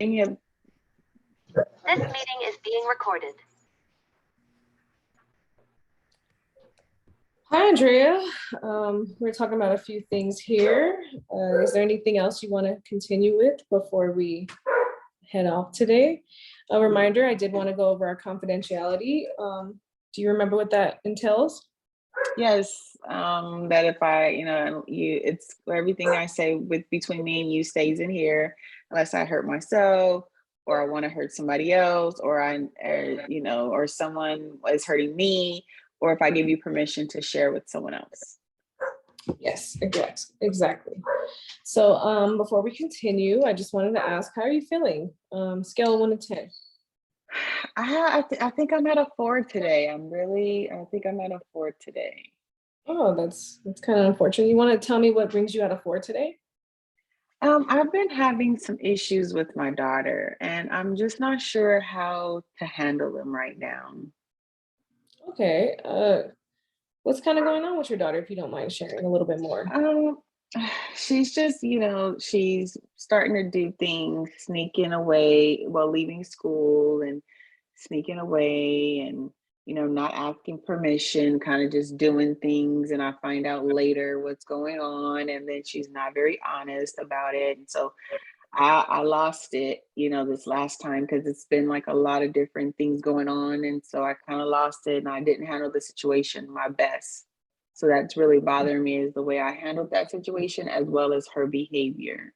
Amy, This meeting is being recorded. Hi, Andrea. We're talking about a few things here. Is there anything else you want to continue with before we head off today? A reminder, I did want to go over our confidentiality. Do you remember what that entails? yes, that if I, it's everything I say with between me and you stays in here, unless I hurt myself or I want to hurt somebody else, or someone is hurting me, or if I give you permission to share with someone else. Yes, exactly. So before we continue, I just wanted to ask, how are you feeling? Scale of 1 to 10. I think I'm at a 4 today. I think I'm at a 4 today. Oh, that's kind of unfortunate. You want to tell me what brings you out of 4 today? I've been having some issues with my daughter, and I'm just not sure how to handle them right now. Okay. What's kind of going on with your daughter, if you don't mind sharing a little bit more? She's just, she's starting to do things, sneaking away while leaving school and sneaking away and, not asking permission, kind of just doing things. And I find out later what's going on. And then she's not very honest about it. And so I lost it, this last time because it's been like a lot of different things going on. And so I kind of lost it and I didn't handle the situation my best. So that's really bothering me is the way I handled that situation as well as her behavior.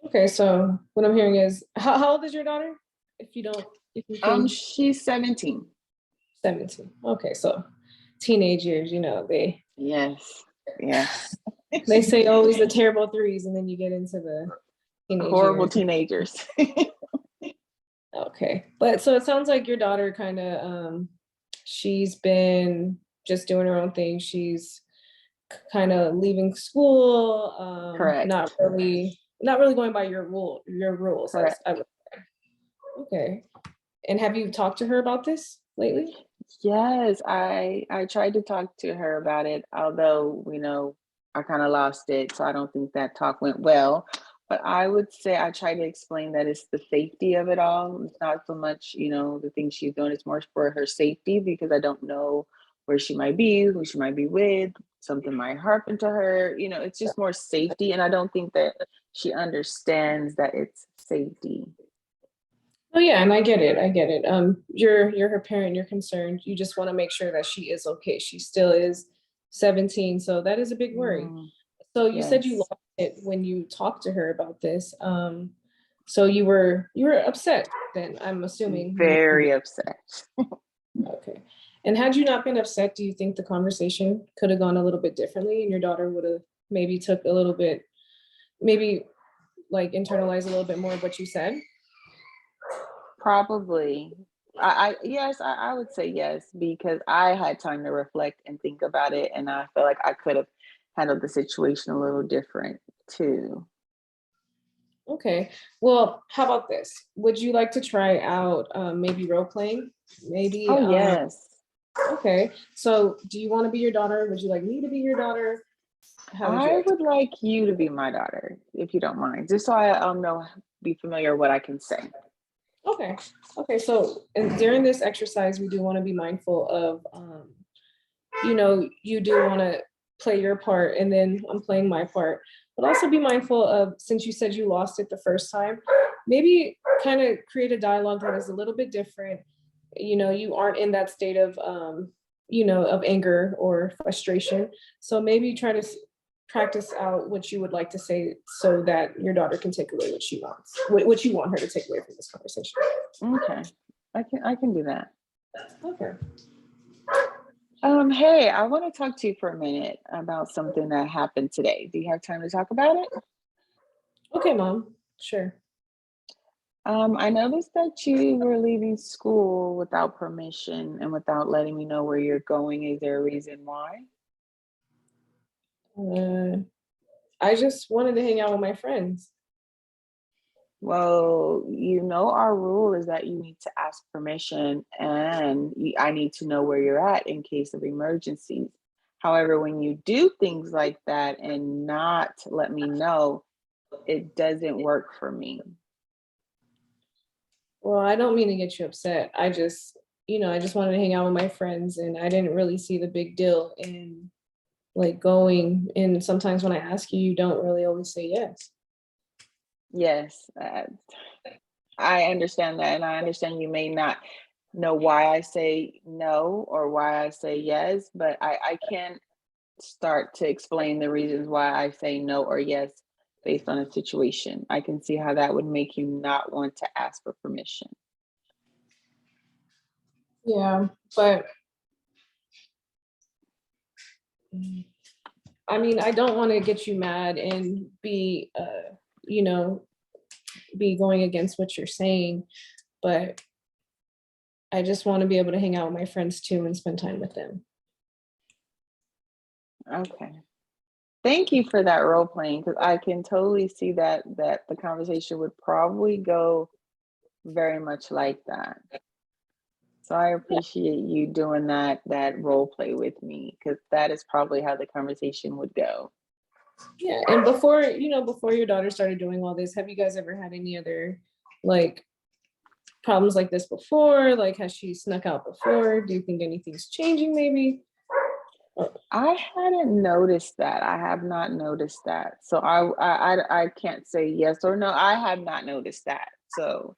Okay, so what I'm hearing is, how old is your daughter? If you can. She's 17. 17. Okay, so teenage years, Yes. Yes. They say always the terrible threes, and then you get into the horrible teenagers. Okay, but so it sounds like your daughter kind of she's been just doing her own thing. She's kind of leaving school. Correct. Not really going by your rules. Correct. Okay. And have you talked to her about this lately? Yes, I tried to talk to her about it, although, I kind of lost it. So I don't think that talk went well. But I would say I try to explain that it's the safety of it all. It's not so much, the things she's doing. It's more for her safety because I don't know where she might be, who she might be with. Something might happen to her. It's just more safety. And I don't think that she understands that it's safety. Oh yeah, and I get it. You're her parent, you're concerned. You just want to make sure that she is okay. She still is 17, so that is a big worry. So you said you lost it when you talked to her about this. So you were upset then, I'm assuming. Very upset. Okay. And had you not been upset, do you think the conversation could have gone a little bit differently and your daughter would have maybe took a little bit, maybe like internalized a little bit more of what you said? Probably. I would say yes, because I had time to reflect and think about it. And I feel like I could have handled the situation a little different too. Okay. Well, how about this? Would you like to try out maybe role playing? Maybe. Oh, yes. Okay. So do you want to be your daughter? Would you like me to be your daughter? I would like you to be my daughter, if you don't mind, just so I be familiar what I can say. Okay. So during this exercise, we do want to be mindful of, you do want to play your part and then I'm playing my part, but also be mindful of, since you said you lost it the first time, maybe kind of create a dialogue that is a little bit different. You aren't in that state of, of anger or frustration. So maybe try to practice out what you would like to say so that your daughter can take away what she wants, what you want her to take away from this conversation. Okay, I can do that. Okay. Hey, I want to talk to you for a minute about something that happened today. Do you have time to talk about it? Okay, Mom. Sure. I noticed that you were leaving school without permission and without letting me know where you're going. Is there a reason why? I just wanted to hang out with my friends. Well, our rule is that you need to ask permission and I need to know where you're at in case of emergencies. However, when you do things like that and not let me know, it doesn't work for me. Well, I don't mean to get you upset. I just, I just wanted to hang out with my friends and I didn't really see the big deal in like going. And sometimes when I ask you, you don't really always say yes. Yes, I understand that, and I understand you may not know why I say no or why I say yes, but I can start to explain the reasons why I say no or yes based on a situation. I can see how that would make you not want to ask for permission. Yeah, but I mean, I don't want to get you mad and be, you know, be going against what you're saying, but I just want to be able to hang out with my friends too and spend time with them. Okay. Thank you for that role playing because I can totally see that the conversation would probably go very much like that. So I Yeah, appreciate you doing that role play with me because that is probably how the conversation would go. yeah. And before, before your daughter started doing all this, have you guys ever had any other like problems like this before? Like, has she snuck out before? Do you think anything's changing maybe? I hadn't noticed that. I have not noticed that. So I can't say yes or no. I have not noticed that. So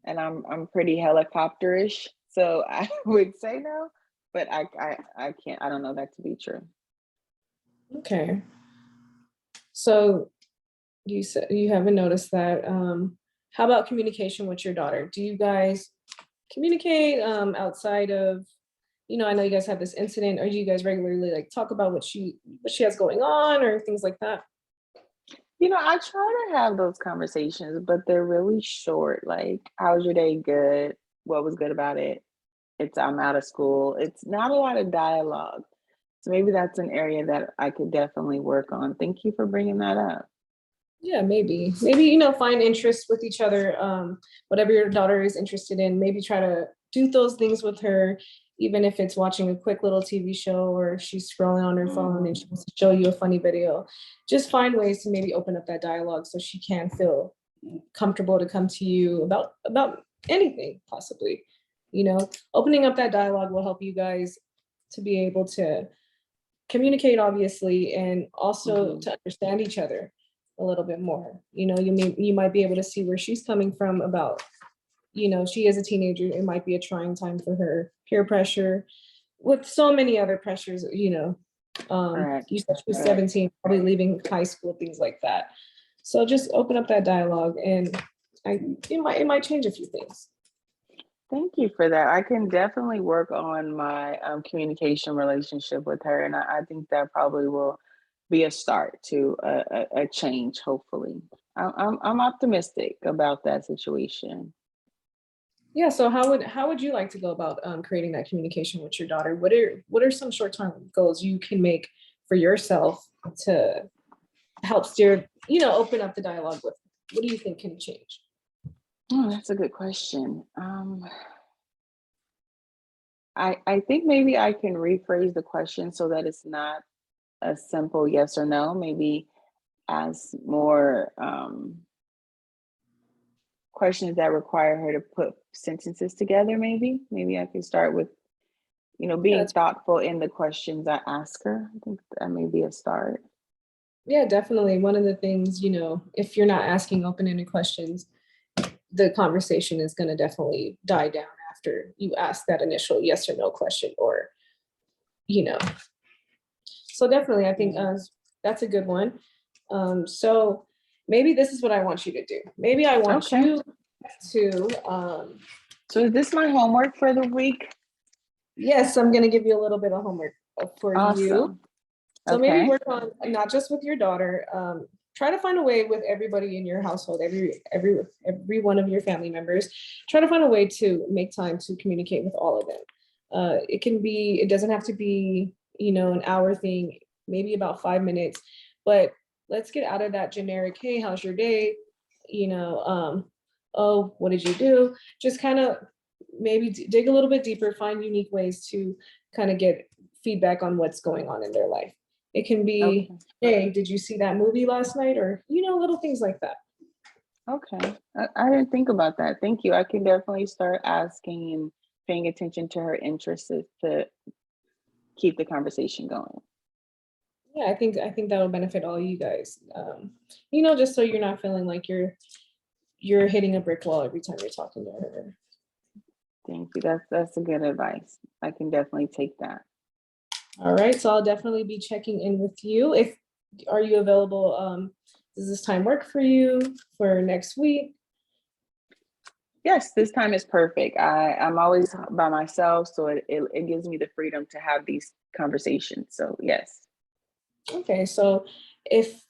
and I'm pretty helicopterish. So I would say no, but I can't. I don't know that to be true. Okay. So you said you haven't noticed that. How about communication with your daughter? Do you guys communicate outside of, I know you guys have this incident, or do you guys regularly like talk about what she has going on or things like that? I try to have those conversations, but they're really short. Like, how's your day? Good. What was good about it? It's I'm out of school. It's not a lot of dialogue. So maybe that's an area that I could definitely work on. Thank you for bringing that up. Yeah, maybe, find interest with each other. Whatever your daughter is interested in, maybe try to do those things with her, even if it's watching a quick little TV show or if she's scrolling on her phone and Mhm. she wants to show you a funny video. Just find ways to maybe open up that dialogue so she can feel comfortable to come to you about anything possibly. Opening up that dialogue will help you guys to be able to communicate obviously and also Mhm. to understand each other a little bit more. You might be able to see where she's coming from about, she is a teenager, it might be a trying time for her, peer pressure, with so many other pressures. Correct. You said she was Correct. 17, probably leaving high school, things like that. So just open up that dialogue and it might change a few things. Thank you for that. I can definitely work on my communication relationship with her, and I think that probably will be a start to a change. Hopefully, I'm optimistic about that situation. Yeah, so how would you like to go about creating that communication with your daughter? What are some short-term goals you can make for yourself to help steer, open up the dialogue with? What do you think can change? Oh, that's a good question. I think maybe I can rephrase the question so that it's not a simple yes or no. Maybe ask more questions that require her to put sentences together. Maybe I can start with Yeah, being thoughtful in the questions I ask her. I think that may be a start. yeah, definitely. One of the things, if you're not asking open-ended questions, the conversation is going to definitely die down after you ask that initial yes or no question, or you know. So definitely, I think Yeah. that's a good one. So maybe this is what I want you to do. Maybe I want Okay. you to, So is this my homework for the week? yes, I'm going to give you a little bit of homework for you. Awesome. So maybe Okay. work on not just with your daughter. Try to find a way with everybody in your household, every one of your family members. Try to find a way to make time to communicate with all of them. It doesn't have to be, an hour thing, maybe about 5 minutes, but let's get out of that generic, hey, how's your day? Oh, what did you do? Just kind of maybe dig a little bit deeper, find unique ways to kind of get feedback on what's going on in their life. It can be, Okay. hey, did you see that movie last night? Or, little things like that. Okay. I didn't think about that. Thank you. I can definitely start asking and paying attention to her interests to keep the conversation going. Yeah, I think that'll benefit all you guys. Just so you're not feeling like you're hitting a brick wall every time you're talking to her. Thank you. That's a good advice. I can definitely take that. All right, so I'll definitely be checking in with you. If are you available? Does this time work for you for next week? Yes, this time is perfect. I'm always by myself, so it gives me the freedom to have these conversations. So yes. Okay, so if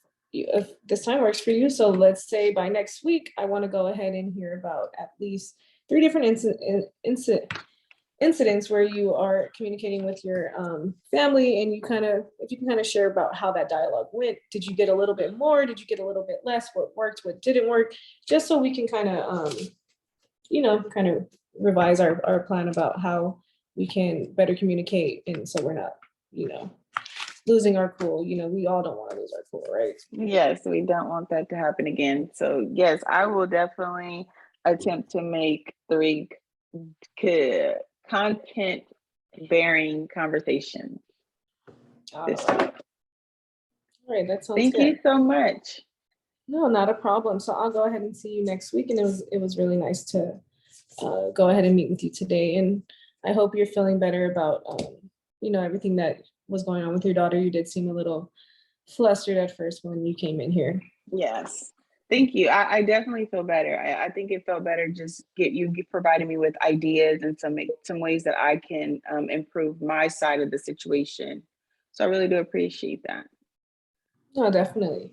this time works for you, so let's say by next week, I want to go ahead and hear about at least three different incidents where you are communicating with your family, and if you can kind of share about how that dialogue went. Did you get a little bit more? Did you get a little bit less? What worked? What didn't work? Just so we can kind of revise our plan about how we can better communicate, and so we're not, you know, losing our cool. We all don't want to lose our cool, right? Yes, we don't want that to happen again. So yes, I will definitely attempt to make three content bearing conversations All this week. right, that sounds Thank good. you so much. No, not a problem. So I'll go ahead and see you next week, and it was really nice to go ahead and meet with you today. And I hope you're feeling better about everything that was going on with your daughter. You did seem a little flustered at first when you came in here. Yes. Thank you. I definitely feel better. I think it felt better just providing me with ideas and some ways that I can improve my side of the situation. So I really do appreciate that. No, definitely.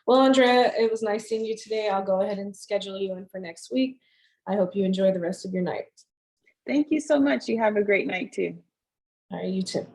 Well, Andrea, it was nice seeing you today. I'll go ahead and schedule you in for next week. I hope you enjoy the rest of your night. Thank you so much. You have a great night too. All right, you too.